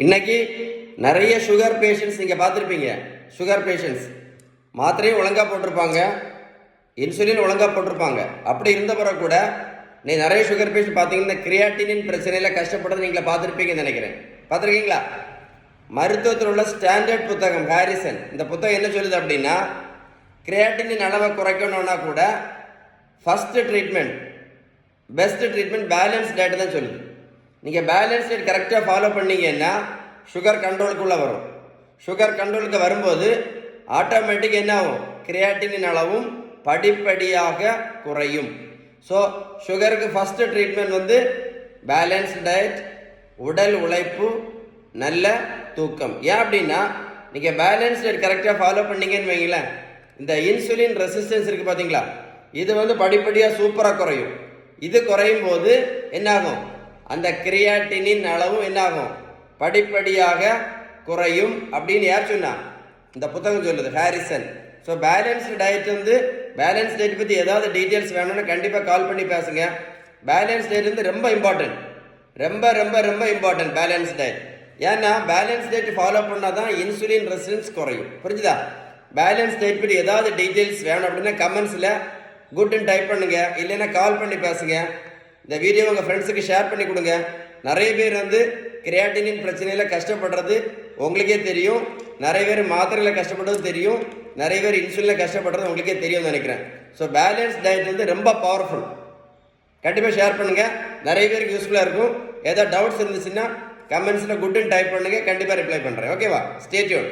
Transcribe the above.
இன்னைக்கு நிறைய sugar patients நீங்கள் பார்த்துருப்பீங்க. சுகர் பேஷண்ட்ஸ் மாத்திரையும் ஒழுங்காக போட்டிருப்பாங்க, இன்சுலின் ஒழுங்காக போட்டிருப்பாங்க. அப்படி இருந்த பிறகு கூட நீ நிறைய சுகர் பேஷண்ட் பார்த்தீங்கன்னா கிரியாட்டினின் பிரச்சனையில் கஷ்டப்படுறது நீங்கள பார்த்துருப்பீங்கன்னு நினைக்கிறேன். பார்த்துருக்கீங்களா? மருத்துவத்தில் உள்ள ஸ்டாண்டர்ட் புத்தகம் ஹாரிசன், இந்த புத்தகம் என்ன சொல்லுது அப்படின்னா, கிரியாட்டினின் அளவை குறைக்கணும்னா கூட first treatment, best treatment balance diet தான் சொல்லுது. நீங்கள் பேலன்ஸ் டயட் கரெக்டாக ஃபாலோ பண்ணீங்கன்னா சுகர் கண்ட்ரோலுக்குள்ளே வரும். சுகர் கண்ட்ரோலுக்கு வரும்போது ஆட்டோமேட்டிக் என்ன ஆகும், கிரியாட்டினின் அளவும் படிப்படியாக குறையும். ஸோ சுகருக்கு ஃபஸ்ட்டு ட்ரீட்மெண்ட் வந்து பேலன்ஸ் டயட், உடல் உழைப்பு, நல்ல தூக்கம். ஏன் அப்படின்னா நீங்கள் பேலன்ஸ் டயட் கரெக்டாக ஃபாலோ பண்ணீங்கன்னு வைங்களேன், இந்த இன்சுலின் ரெசிஸ்டன்ஸ் இருக்குது பார்த்தீங்களா, இது வந்து படிப்படியாக சூப்பராக குறையும். இது குறையும் போது என்னாகும், அந்த கிரியாட்டினின் அளவும் என்னாகும், படிப்படியாக குறையும் அப்படின்னு யார் சொன்னா? இந்த புத்தகம் சொல்லுது, ஹாரிசன். ஸோ பேலன்ஸ்டு டயட் வந்து பேலன்ஸ் டயட் பற்றி ஏதாவது டீட்டெயில்ஸ் வேணும்னா கண்டிப்பாக கால் பண்ணி பேசுங்க. பேலன்ஸ் டயட் வந்து ரொம்ப இம்பார்ட்டன்ட், ரொம்ப ரொம்ப ரொம்ப இம்பார்ட்டன்ட் பேலன்ஸ் டயட். ஏன்னா பேலன்ஸ் டயட் ஃபாலோ பண்ணால் தான் இன்சுலின் ரெசிஸ்டன்ஸ் குறையும். புரிஞ்சுதா? பேலன்ஸ் டயட் பற்றி ஏதாவது டீட்டெயில்ஸ் வேணும் அப்படின்னா கமெண்ட்ஸில் குட்னு டைப் பண்ணுங்க, இல்லைன்னா கால் பண்ணி பேசுங்க. இந்த வீடியோ உங்கள் ஃப்ரெண்ட்ஸுக்கு ஷேர் பண்ணி கொடுங்க. நிறைய பேர் வந்து கிரியாட்டினின் பிரச்சனையில் கஷ்டப்படுறது உங்களுக்கே தெரியும், நிறைய பேர் மாத்திரையில் கஷ்டப்படுறது தெரியும், நிறைய பேர் இன்சுலினில் கஷ்டப்படுறது உங்களுக்கே தெரியும்னு நினைக்கிறேன். ஸோ பேலன்ஸ் டயட் வந்து ரொம்ப பவர்ஃபுல். கண்டிப்பாக ஷேர் பண்ணுங்கள், நிறைய பேருக்கு யூஸ்ஃபுல்லாக இருக்கும். ஏதாவது டவுட்ஸ் இருந்துச்சுன்னா கமெண்ட்ஸில் குட்னு டைப் பண்ணுங்கள், கண்டிப்பாக ரிப்ளை பண்ணுறேன். ஓகேவா? Stay tune.